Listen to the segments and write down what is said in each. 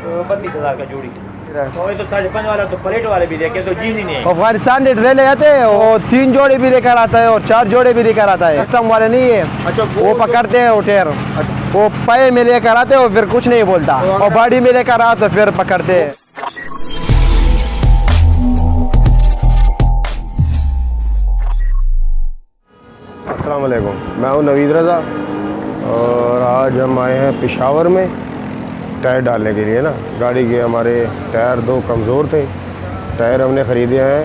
32,000 का जोड़ी। तो ये तो 5.5 वाला तो प्लेट वाले भी देखे तो जीन ही नहीं है। अफगानिस्तान से ट्रे ले जाते हैं और 3 जोड़े भी लेकर आता है और 4 जोड़े भी लेकर आता है, कस्टम वाले नहीं है। अच्छा वो पकड़ते हैं उठेर, वो पे में लेकर आते हैं और फिर कुछ नहीं बोलता, और बाड़ी में लेकर आ तो फिर पकड़ते हैं। अस्सलाम वालेकुम, मैं हूं नवीद रज़ा और आज हम आए हैं पेशावर में टायर डालने के लिए ना। गाड़ी के हमारे टायर 2 कमज़ोर थे। टायर हमने ख़रीदे हैं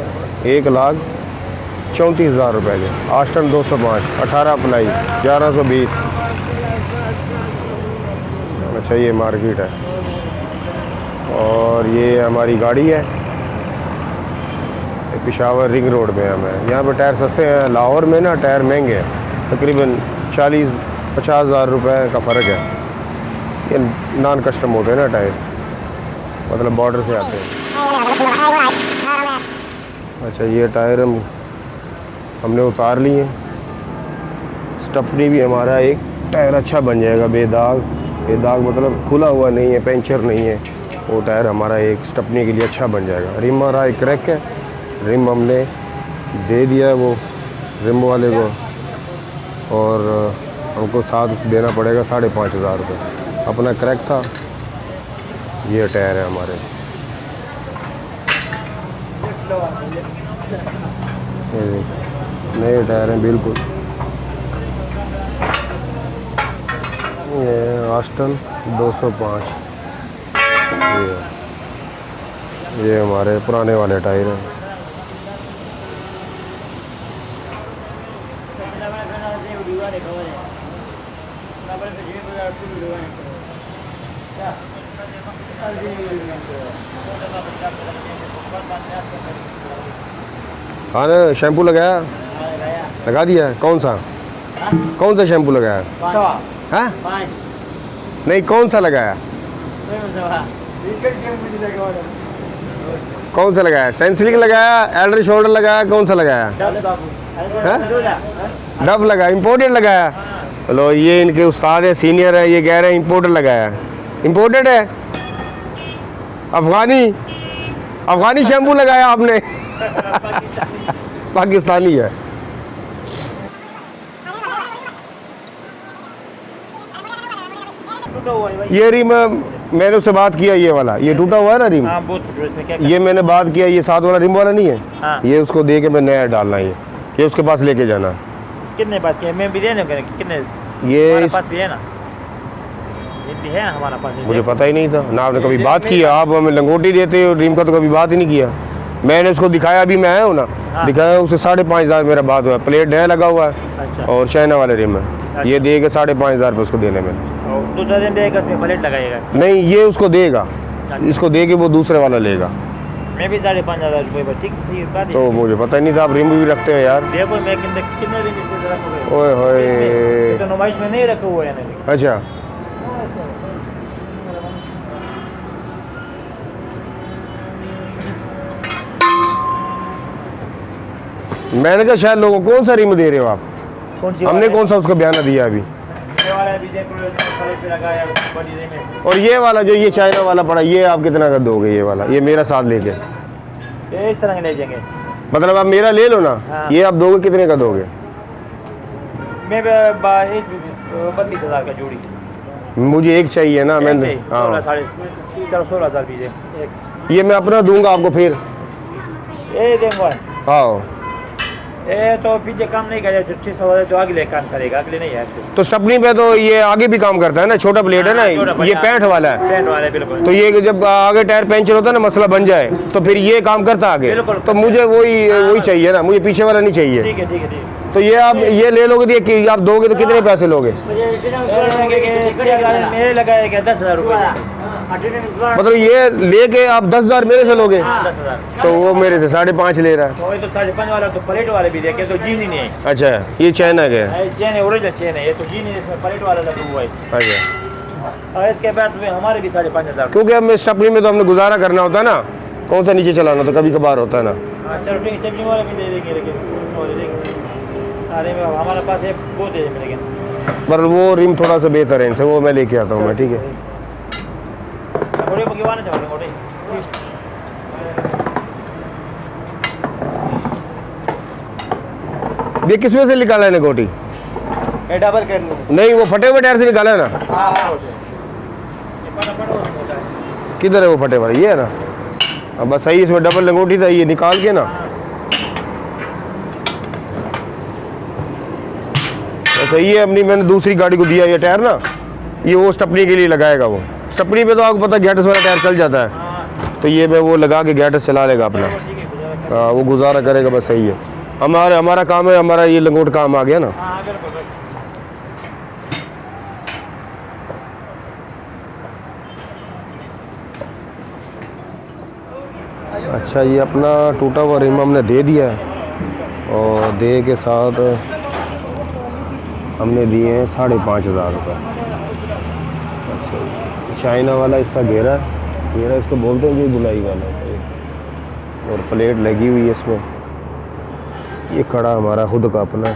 1,34,000 रुपये के। Aston 205, 18 apply, 1120। अच्छा ये मार्केट है और ये हमारी गाड़ी है। पेशावर रिंग रोड में हमें यहाँ पर टायर सस्ते हैं। लाहौर में ना टायर महंगे हैं, तकरीबन 40-50 हज़ार रुपये का फ़र्क है। ये नॉन कस्टम होते हैं ना टायर, मतलब बॉर्डर से आते हैं। अच्छा ये टायर हमने उतार लिए। स्टपनी भी हमारा एक टायर अच्छा बन जाएगा, बेदाग मतलब खुला हुआ नहीं है, पंचर नहीं है। वो टायर हमारा एक स्टपनी के लिए अच्छा बन जाएगा। रिम हमारा एक क्रैक है, रिम हमने दे दिया है वो रिम वाले को, और हमको साथ देना पड़ेगा 5,500 रुपये। अपना क्रैक था। ये टायर है हमारे, नए टायर हैं बिल्कुल। ये आस्टन 205, ये हमारे पुराने वाले टायर हैं। हाँ ना, शैम्पू लगाया, लगा दिया है। कौन सा शैम्पू लगाया? हाँ नहीं, कौन सा लगाया? कौन सा लगाया? सेंसिलिक लगाया, एल्डर शोल्डर लगाया, कौन सा लगाया? डब लगाया, इम्पोर्टेड लगाया। चलो ये इनके उस्ताद है, सीनियर है, ये कह रहे हैं इम्पोर्टेड लगाया। इम्पोर्टेड है, अफगानी शैम्पू लगाया आपने। पाकिस्तानी है। ये रिम मैंने उससे बात किया, ये वाला ये टूटा हुआ है ना रिम। हाँ, ये मैंने बात किया, ये 7 वाला रिम वाला नहीं है। हाँ। ये उसको दे के मैं नया डालना है, ये उसके पास लेके जाना। कितने बात किया? मैं भी देना कितने? ये पास भी है ना, ये भी है हमारा पास। मुझे पता ही नहीं था ना, आपने कभी बात किया? आप हमें लंगोटी देते हो, रिम का तो कभी बात ही नहीं किया। मैंने उसको दिखाया, अभी मैं आया हूँ ना। हाँ। दिखाया, उसे 5,500 मेरा बात हुआ। प्लेट नया लगा हुआ है। अच्छा। और चाइना वाले रिम है। अच्छा। ये देगा 5,500 रुपये उसको देने में। दूसरा दिन देगा, इसमें प्लेट लगाएगा? नहीं, ये उसको देगा। अच्छा। इसको दे के वो दूसरे वाला लेगा। मैं भी 5,500 रुपये। ठीक सही बात है। तो मुझे पता ही नहीं था आप रिम भी रखते हो यार। देखो मैं कितने दिन से रखा। ओए होए, तो नुमाइश में नहीं रखा हुआ है ना। अच्छा मैंने कहा शायद लोगों, कौन सा रिम दे रहे हो आप? हमने कौन सा उसको बयाना दिया अभी? ये वाला भी लगाया बड़ी रिम है। और ये वाला जो ये चाइना वाला पड़ा, ये आप कितना का दोगे? ये वाला, ये मेरा साथ लेके इस तरह ले जाएंगे। मतलब आप मेरा ले लो ना। हाँ। ये आप दोगे, कितने का दोगे? मैं 32,000 का जोड़ी। मुझे एक चाहिए ना। मैंने 16,500 भी। ये मैं अपना दूंगा आपको फिर। ये देंगे। हाँ, ये तो पीछे काम नहीं करेगा, 600 तो अगले काम करेगा, अगले नहीं है। तो स्टपनी पे तो ये आगे भी काम करता है ना, छोटा प्लेट है ना। ये 65 वाला है। 65 वाला है बिल्कुल। तो ये जब आगे टायर पंचर होता है ना, मसला बन जाए, तो फिर ये काम करता आगे। तो मुझे वही चाहिए ना, मुझे पीछे वाला नहीं चाहिए। ठीक है, ठीक है, ठीक है। तो ये आप ये ले लोगे, कि आप दोगे तो कितने पैसे लोगे? मेरे लगाएगा 10,000 रुपये। मतलब ये लेके आप 10,000 मेरे से लोगे? 10,000। तो वो मेरे से 5.5 ले रहा है। तो 5.5 वाला तो प्लेट वाले भी देखे तो जीन ही नहीं है। अच्छा, ये चाइना का है? चेन है, ओरिजिनल चेन है। ये तो जीन है, इसमें प्लेट वाला लगा हुआ है। अच्छा। और इसके बाद में हमारे भी 5,500। क्योंकि अब स्टपनी में तो हमने गुजारा करना होता है ना, कौन सा नीचे चलाना, तो कभी कभार होता है ना। चलो ठीक है, चटनी वाला भी दे देंगे, लेकिन अरे हमारे पास है वो दे देंगे, लेकिन पर वो रिम थोड़ा सा बेहतर है इनसे, वो मैं लेके आता हूँ मैं। ठीक है, घोड़े को गिवाना चाहोगे घोड़े ये किसमें से निकाला है गोटी? ये डबल करनी नहीं, वो फटे हुए टायर से निकाला है ना। किधर है वो फटे वाला? ये है ना। अब बस सही, इसमें डबल लंगोटी था, ये निकाल के ना तो ये अपनी मैंने दूसरी गाड़ी को दिया ये टायर ना, ये वो स्टपनी के लिए लगाएगा। वो स्टपनी पे तो आपको पता गैटस वाला टायर चल जाता है, तो ये मैं वो लगा के गैटस चला लेगा अपना। हाँ, वो गुजारा करेगा, बस सही है। हमारा काम है, हमारा ये लंगोट काम आ गया ना। अच्छा, ये अपना टूटा हुआ रिम हमने दे दिया है और दे के साथ हमने दिए हैं 5,500 रुपये। अच्छा, चाइना वाला इसका घेरा इसको बोलते हैं जी, गुलाई वाला। और प्लेट लगी हुई है इसमें। ये खड़ा हमारा खुद का अपना है,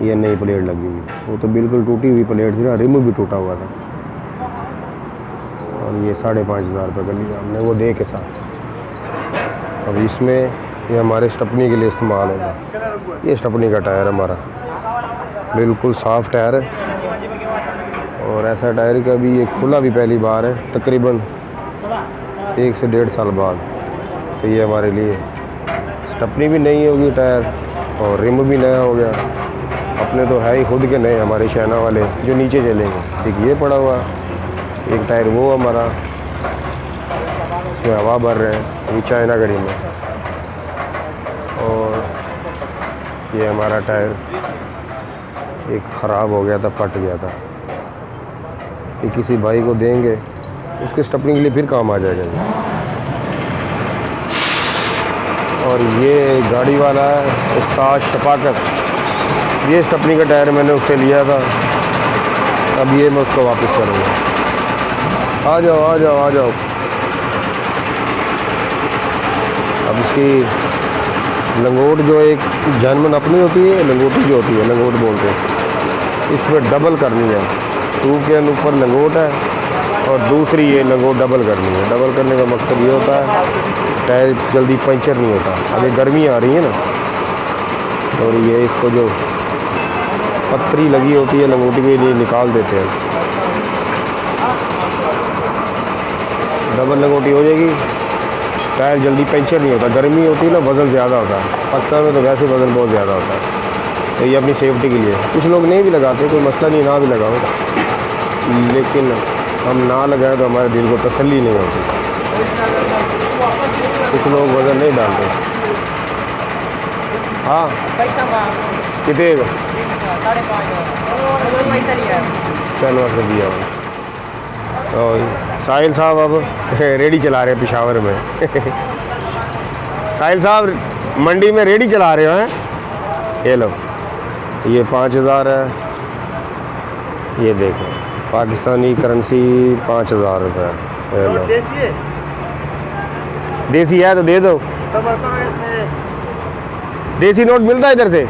ये नई प्लेट लगी हुई। वो तो बिल्कुल टूटी हुई प्लेट थी ना, रिम भी टूटा हुआ था। और ये 5,500 रुपये का लिया हमने, वो दे के साथ। अब इसमें ये हमारे स्टपनी के लिए इस्तेमाल होगा। ये स्टपनी का टायर हमारा बिल्कुल साफ़ टायर है, और ऐसा टायर का भी ये खुला भी पहली बार है तकरीबन 1 से 1.5 साल बाद। तो ये हमारे लिए स्टपनी भी नई होगी टायर, और रिम भी नया हो गया। अपने तो है ही खुद के नए, हमारे चाइना वाले जो नीचे चलेंगे। एक ये पड़ा हुआ, एक टायर वो हमारा, इसमें हवा भर रहे हैं, ये चाइना गाड़ी में। और ये हमारा टायर एक ख़राब हो गया था, फट गया था। ये किसी भाई को देंगे, उसके स्टपनी के लिए फिर काम आ जाएगा। और ये गाड़ी वाला है उस्ताद शफाकत, ये स्टपनी का टायर मैंने उससे लिया था, अब ये मैं उसको वापस करूँगा। आ जाओ आ जाओ आ जाओ। अब इसकी लंगोट जो एक जानमन अपनी होती है, लंगोटी जो होती है, लंगोट बोलते हैं, इस पर डबल करनी है। ट्यूब के ऊपर लंगोट है और दूसरी ये लंगोट डबल करनी है। डबल करने का मकसद ये होता है टायर जल्दी पंचर नहीं होता। अभी गर्मी आ रही है ना, और ये इसको जो पत्थरी लगी होती है लंगोटी में, ये निकाल देते हैं। डबल लंगोटी हो जाएगी, टायर जल्दी पंचर नहीं होता। गर्मी होती है ना, वज़न ज़्यादा होता है। पाकिस्तान में तो वैसे वज़न बहुत ज़्यादा होता है, तो ये अपनी सेफ्टी के लिए। कुछ लोग नहीं भी लगाते, कोई मसला नहीं, ना भी लगाओ, लेकिन हम ना लगाएं तो हमारे दिल को तसल्ली नहीं होती। कुछ लोग वज़न नहीं डालते। हाँ, कितने? 5,500 चलो कर दिया। और साहिल साहब अब रेडी चला रहे हैं पेशावर में। साहिल साहब मंडी में रेडी चला रहे हैं। ये लो, ये 5,000 है। ये देखो पाकिस्तानी करेंसी 5,000 रुपये। देसी है तो दे दो। देसी नोट मिलता है इधर से?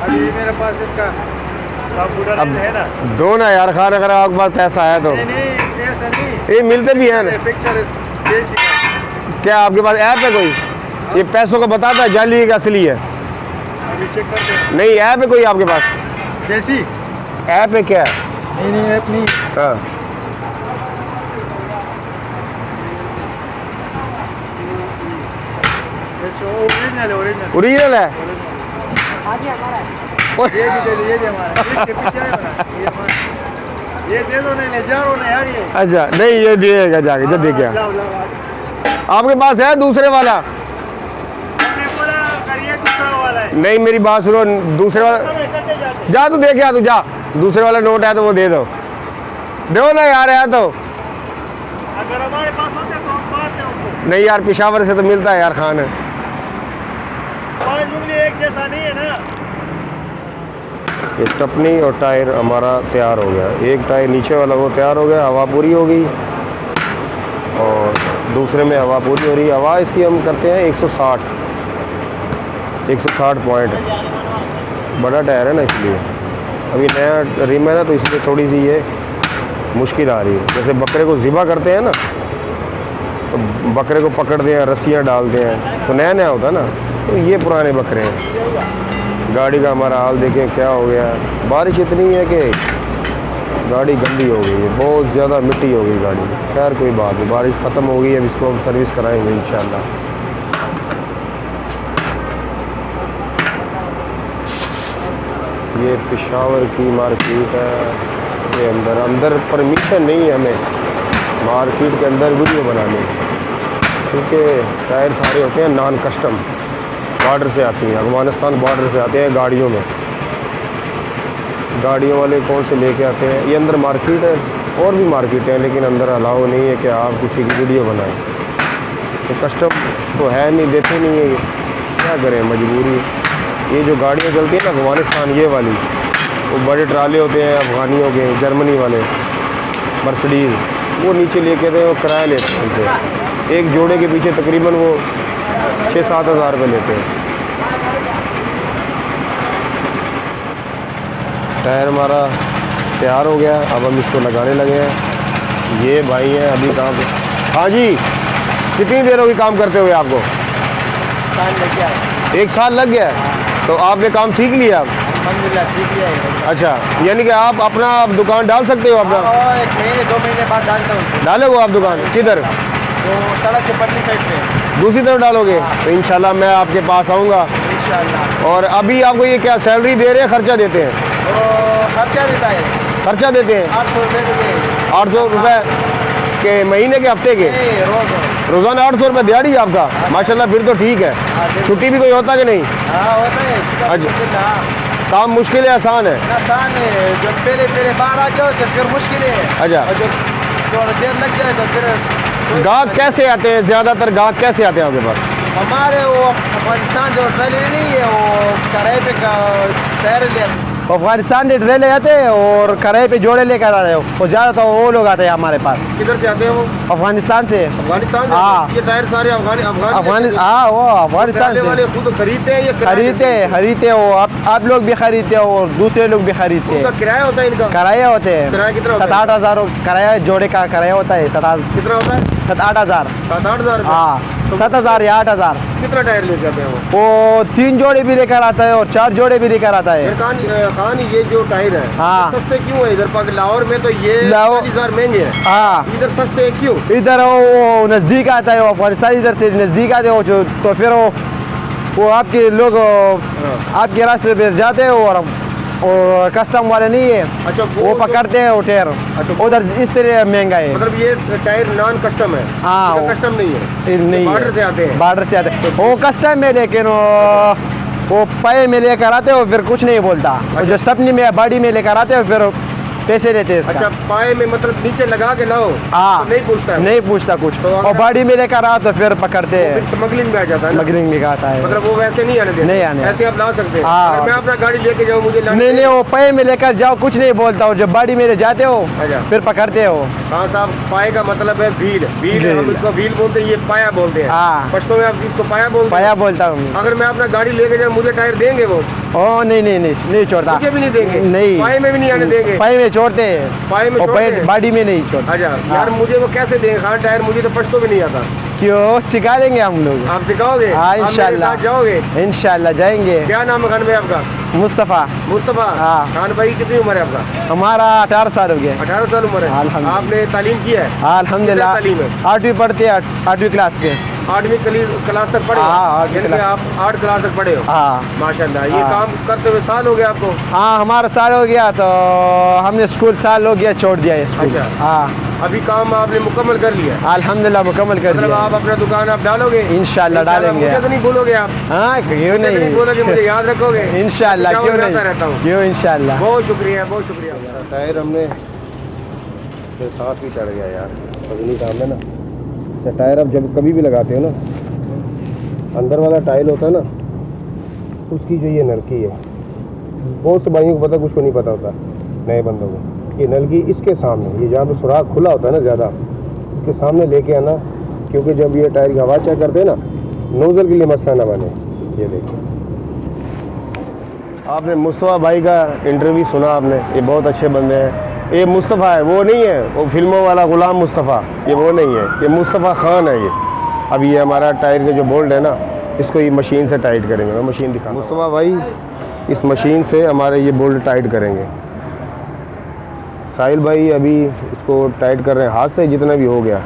अभी मेरे पास इसका अब है ना, दो ना यार खान, अगर आपके पास पैसा है तो। नहीं ऐसा नहीं, ये मिलते भी हैं ना। पिक्चर क्या आपके पास ऐप है कोई? ये पैसों का बताता है जाली है कि असली है? अभी चेक करते हैं। नहीं, ऐप है कोई आपके पास? देसी ऐप है क्या? नहीं ऐप नहीं। हाँ, ओरिजिनल है। ये भी हमारा, ये पीछे है ना, ये हमारा। ये दे दो, नहीं ले जा रहा ना यार ये। अच्छा, नहीं ये दिएगा जाके जब देखिए। आपके पास है दूसरे वाला? दूसरा वाला है। नहीं, मेरी बात सुनो, दूसरे वाला जा, तू देखे आ, तू जा। दूसरे वाला नोट है तो वो दे दो ना यार, है तो। अगर हमारे पास होते तो हम मारते उसको। नहीं यार, पेशावर से तो मिलता है यार खान। एक जैसा नहीं है ना। ये स्टपनी और टायर हमारा तैयार हो गया। एक टायर नीचे वाला वो तैयार हो गया, हवा पूरी हो गई, और दूसरे में हवा पूरी हो रही है। हवा इसकी हम करते हैं 160 पॉइंट। बड़ा टायर है ना, इसलिए अभी नया रिम है ना, तो इसलिए थोड़ी सी ये मुश्किल आ रही है। जैसे बकरे को ज़िबा करते हैं ना, तो बकरे को पकड़ते हैं, रस्सियाँ डालते हैं, तो नया नया होता है ना, तो ये पुराने बकरे हैं। गाड़ी का हमारा हाल देखें क्या हो गया। बारिश इतनी है कि गाड़ी गंदी हो गई है, बहुत ज़्यादा मिट्टी हो गई गाड़ी में। खैर कोई बात नहीं, बारिश ख़त्म हो गई है, अब इसको हम सर्विस कराएंगे इंशाल्लाह। ये पेशावर की मार्केट है, ये अंदर परमिशन नहीं है हमें मार्केट के अंदर वीडियो बनाने की, क्योंकि टायर सारे होते हैं नॉन कस्टम, बॉर्डर से आती हैं, अफगानिस्तान बॉर्डर से आते हैं गाड़ियों में। गाड़ियों वाले कौन से लेके आते हैं। ये अंदर मार्केट है, और भी मार्केट है, लेकिन अंदर अलाउ नहीं है कि आप किसी की वीडियो बनाएं। तो कस्टम तो है नहीं, देते नहीं है, क्या करें, मजबूरी। ये जो गाड़ियाँ चलती हैं ना अफगानिस्तान, ये वाली, वो बड़े ट्राले होते हैं अफ़गानियों के, जर्मनी वाले मर्सिडीज़, वो नीचे लेके आते हैं, वो किराया लेते हैं उनसे। एक जोड़े के पीछे तकरीबन वो 6-7 हज़ार रुपये लेते हैं। टायर हमारा तैयार हो गया, अब हम इसको लगाने लगे हैं। ये भाई हैं अभी काम पे। हाँ जी, कितनी देर होगी काम करते हुए आपको? साल लग गया है। 1 साल लग गया है। तो आपने काम सीख लिया? अल्हम्दुलिल्लाह सीख लिया है। अच्छा, यानी कि आप अपना दुकान डाल सकते हो अपना? 1 महीने 2 महीने बाद डालता हूँ। डालोगे आप दुकान किधर? तो सड़क से पटनी साइड पे। दूसरी तरफ डालोगे? तो इंशाल्लाह मैं आपके पास आऊँगा। इंशाल्लाह। और अभी आपको ये क्या सैलरी दे रहे हैं, खर्चा देते हैं? तो खर्चा देता है, खर्चा देते हैं 800 रुपये देते हैं। 800 रुपये के महीने के हफ्ते के? रोज रोज़ाना 800 रुपये दिहाड़ी आपका? माशाल्लाह, फिर तो ठीक है। छुट्टी भी कोई होता कि नहीं? हाँ होता है। अच्छा, काम मुश्किल है आसान है? आसान है, जो पहले बाहर आ जाओ तो फिर मुश्किल है। अच्छा, और जो थोड़ा देर लग जाए तो फिर। गाहक कैसे आते हैं? ज़्यादातर गाहक कैसे आते हैं आपके पास? हमारे वो अफगानिस्तान जो ट्रेले नहीं है, वो किराए पे टायर ले अफगानिस्तान से ट्रेले आते हैं और किराए पे जोड़े लेकर आते हैं। और ज़्यादातर वो लोग आते हैं हमारे पास। किधर से आते हैं वो? अफगानिस्तान से। अफगानिस्तान से? हाँ। ये टायर सारे हाँ वो अफगानिस्तान से वाले खुद खरीदते हैं? खरीदते हो आप लोग भी खरीदते हो और दूसरे लोग भी खरीदते हैं। किराया होता है इनका? किराया होते हैं। किराया कितना? 7-8 हज़ार किराया जोड़े का किराया होता है। कितना होता है? 7-8 हज़ार। 7-8 हज़ार? हाँ, 7 हज़ार या 8 हज़ार। कितना टायर ले जाते हैं वो 3 जोड़े भी लेकर आता है और 4 जोड़े भी लेकर आता है। खान ये जो टायर है, हाँ। सस्ते क्यों है इधर? लाहौर में तो ये 40,000 महंगे हैं। हाँ, इधर सस्ते हैं क्यों? इधर वो नज़दीक आता है, वो अफगानिस्तान इधर से नज़दीक आते हो, तो फिर वो आपके लोग आपके रास्ते पे जाते हैं और कस्टम वाले नहीं है। अच्छा, वो पकड़ते हैं वो टायर। अच्छा, उधर इस तरह महंगा है। मतलब ये टायर नॉन कस्टम है? हाँ, कस्टम नहीं है? नहीं, बॉर्डर से आते हैं? बॉर्डर से आते हैं। वो कस्टम है, लेकिन वो पाए में लेकर आते हो, फिर कुछ नहीं बोलता। अच्छा। जो स्टपनी में बाड़ी में लेकर आते हो, फिर पैसे लेते हैं इसका। अच्छा, पाए में मतलब नीचे लगा के लाओ? हाँ, तो नहीं पूछता है? नहीं पूछता कुछ। तो और बाड़ी में लेकर आओ तो फिर पकड़ते हैं। स्मगलिंग में आ जाता है? स्मगलिंग में आता है। मतलब वो वैसे नहीं आने देते? नहीं आने। ऐसे आप ला सकते हैं? हाँ। अगर मैं अपना गाड़ी लेके जाऊँ, मुझे नहीं, वो पाए में लेकर जाओ, कुछ नहीं बोलता हो। जब बाड़ी में ले जाते हो अच्छा। फिर पकड़ते हो। हाँ साहब, पाए का मतलब है भील। भील हम इसको भील बोलते हैं, ये पाया बोलते हैं। हाँ। पश्तो में आप इसको पाया बोलते हैं? पाया बोलता हूँ। अगर मैं अपना गाड़ी लेके जाऊँ, मुझे टायर देंगे वो? ओ नहीं छोड़ता। मुझे भी नहीं देंगे? नहीं, पाए में भी नहीं आने देंगे? पाए में छोड़ते हैं। पाए में छोड़ते हैं? बाड़ी में नहीं छोड़ते। अच्छा यार, मुझे वो कैसे देंगे खान टायर? मुझे तो पश्तो भी नहीं आता। क्यों, सिखा देंगे हम लोग। आप सिखाओगे? हाँ, आप मेरे इंशाल्लाह साथ जाओगे? इंशाल्लाह जाएंगे। क्या नाम है खान भाई आपका? मुस्तफ़ा। मुस्तफ़ा? हाँ। खान भाई कितनी उम्र है आपका? हमारा 18 साल हो गया। 18 साल उम्र है? अल्हम्दुलिल्लाह। आपने तालीम की है? अल्हम्दुलिल्लाह। कितना तालीम है? 8वीं पढ़ते हैं, 8वीं क्लास पे। 8वीं क्लास तक पढ़े हो? हाँ, 8वीं यानी कि क्लास। आप 8 क्लास तक पढ़े हो? हाँ माशाल्लाह। ये हाँ। काम करते हुए साल हो गया आपको? हाँ, हमारा साल हो गया, तो हमने स्कूल साल हो गया, छोड़ दिया है स्कूल। अच्छा। हाँ, अभी काम आपने मुकम्मल कर लिया? अल्हम्दुलिल्लाह मुकम्मल कर मतलब दिया। आप अपना दुकान आप डालोगे? इंशाल्लाह डालेंगे। मुझे तो नहीं बोलोगे आप? हाँ, क्यों मुझे तो नहीं बोलोगे, मुझे याद रखोगे? इंशाल्लाह, क्यों जाता रहता हूँ। नहीं, क्यों इंशाल्लाह। बहुत शुक्रिया, बहुत शुक्रिया। टायर हमने फिर सांस भी चढ़ गया यार, अभी नहीं काम है ना। अच्छा, टायर आप जब कभी भी लगाते हो ना, अंदर वाला टाइल होता है ना, उसकी जो ये नलकी है, बहुत से भाइयों को पता, कुछ को नहीं पता होता, नए बंदों को। ये नलकी इसके सामने, ये जहाँ पे सुराख खुला होता है ना ज़्यादा, इसके सामने लेके आना, क्योंकि जब ये टायर की हवा चेक करते हैं ना, नोज़ल के लिए मसला ना बने। ये देखिए, आपने मुस्तफ़ा भाई का इंटरव्यू सुना आपने, ये बहुत अच्छे बंदे हैं। ये मुस्तफ़ा है, वो नहीं है वो फिल्मों वाला गुलाम मुस्तफ़ा, ये वो नहीं है, ये मुस्तफ़ा खान है ये। अब ये हमारा टायर के जो बोल्ट है ना, इसको ये मशीन से टाइट करेंगे। मैं मशीन दिखा, मुस्तफ़ा भाई इस मशीन से हमारे ये बोल्ट टाइट करेंगे। साहिल भाई अभी इसको टाइट कर रहे हैं हाथ से, जितना भी हो गया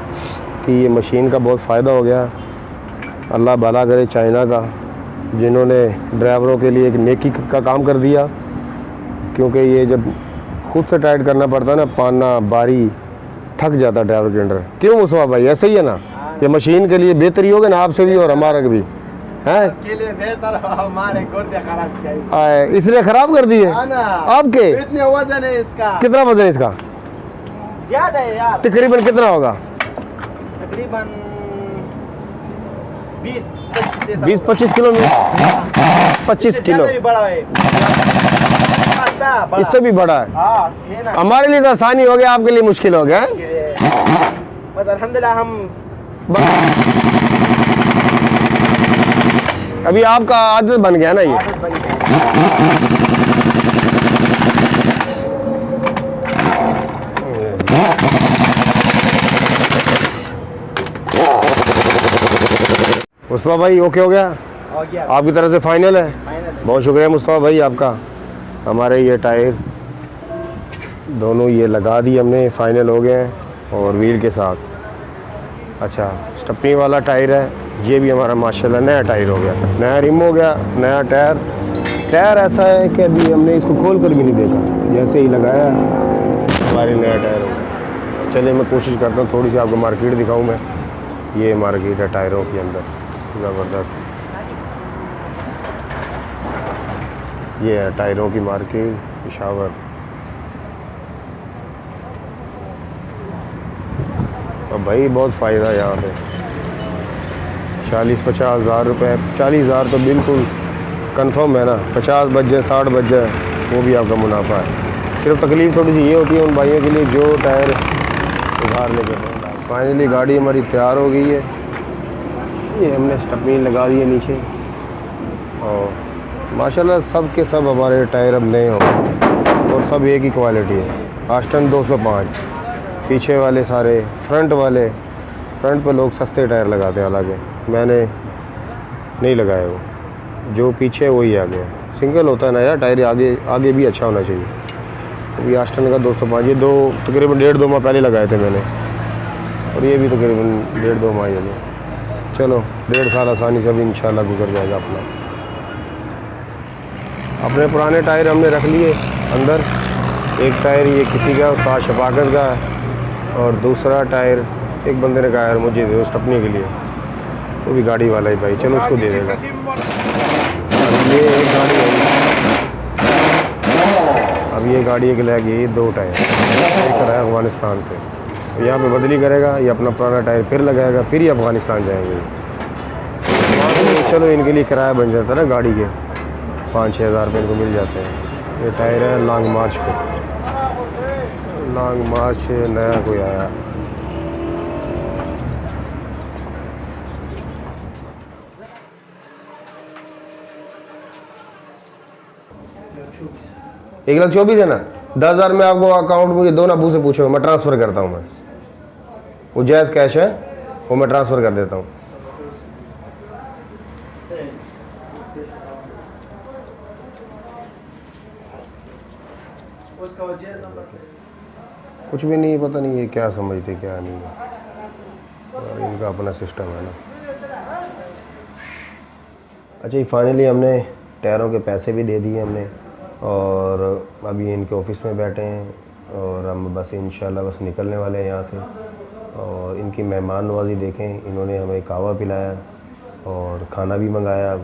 कि ये मशीन का बहुत फ़ायदा हो गया। अल्लाह भला करे चाइना का, जिन्होंने ड्राइवरों के लिए एक नेकी का काम कर दिया, क्योंकि ये जब खुद से टाइट करना पड़ता है ना, पाना बारी थक जाता ड्राइवर के अंदर। क्यों मुस्तफ़ा भाई, ऐसे ही है ना? ये मशीन के लिए बेहतरी होगी ना आपसे भी और हमारा भी है। इसलिए ख़राब कर दिए आपके? इतने वजन है इसका। कितना वजन है इसका? ज्यादा है यार। तकरीबन कितना होगा? तकरीबन 20-25 किलो में 25 किलो। बड़ा है, इससे भी बड़ा है। हाँ, ये ना। हमारे लिए तो आसानी हो गया, आपके लिए मुश्किल हो गया है? बस अल्हम्दुलिल्लाह हम अभी आपका आदत बन गया ना ये। मुस्तफ़ा भाई ओके हो गया? आपकी तरफ से फाइनल है? बहुत शुक्रिया मुस्तफ़ा भाई आपका। हमारे ये टायर दोनों ये लगा दिए हमने, फाइनल हो गए हैं और व्हील के साथ। अच्छा, स्टपनी वाला टायर है ये भी हमारा माशाल्लाह नया टायर हो गया, नया रिम हो गया, नया टायर। टायर ऐसा है कि अभी हमने इसको खोल कर भी नहीं देखा, जैसे ही लगाया हमारे नया टायर हो गया। चलिए मैं कोशिश करता हूँ थोड़ी सी आपको मार्केट दिखाऊँ मैं। ये मार्केट है टायरों के अंदर, ज़बरदस्त। ये है टायरों की मार्केट पेशावर। अब भाई बहुत फ़ायदा है यहाँ पे। 40-50 हज़ार रुपये, 40 हज़ार तो बिल्कुल कंफर्म है ना। 50 बच जाए 60 बच जाए वो भी आपका मुनाफा है। सिर्फ तकलीफ़ थोड़ी सी ये होती है उन भाइयों के लिए जो टायर उधार लेके। फाइनली गाड़ी हमारी तैयार हो गई है। ये हमने स्टपनी लगा दी है नीचे और माशाल्लाह सब के सब हमारे टायर अब नए हो गए और सब एक ही क्वालिटी है। आस्टन 205, पीछे वाले सारे फ्रंट वाले। फ्रंट पर लोग सस्ते टायर लगाते हैं, हालांकि मैंने नहीं लगाया वो, जो पीछे वही आ गया। सिंगल होता है ना यार टायर, आगे भी अच्छा होना चाहिए। अभी आस्टन का 205, ये तकरीबन 1.5-2 माह पहले लगाए थे मैंने, और ये भी तकरीबन 1.5-2 माह ही है। चलो 1.5 साल आसानी से भी इंशाल्लाह गुजर जाएगा अपना। अपने पुराने टायर हमने रख लिए अंदर। एक टायर ये किसी का उस्ताद शफाकत का है और दूसरा टायर एक बंदे ने कहा यार मुझे दे स्टपनी के लिए, वो भी गाड़ी वाला ही भाई, चलो उसको दे देगा। ये एक गाड़ी है, अब ये गाड़ी एक ले गई 2 टायर, एक कराया अफ़गानिस्तान से, यहाँ पे बदली करेगा, ये अपना पुराना टायर फिर लगाएगा, फिर ये अफ़गानिस्तान जाएंगे। चलो इनके लिए किराया बन जाता है ना गाड़ी के, 5-6 हज़ार रुपये इनको मिल जाते हैं। ये टायर है लॉन्ग मार्च पे, लॉन्ग मार्च नया कोई आया। एक 1,24,000 है ना। 10,000 में आपको अकाउंट मुझे दो ना, अबू से पूछो, मैं ट्रांसफ़र करता हूँ। मैं वो जायज़ कैश है वो मैं ट्रांसफ़र कर देता हूँ। कुछ भी नहीं, पता नहीं ये क्या समझते क्या नहीं है, और इनका अपना सिस्टम है ना। अच्छा, ये फाइनली हमने टायरों के पैसे भी दे दिए हमने, और अभी इनके ऑफिस में बैठे हैं और हम बस इंशाल्लाह बस निकलने वाले हैं यहाँ से। और इनकी मेहमान नवाज़ी देखें, इन्होंने हमें कहवा पिलाया और खाना भी मंगाया।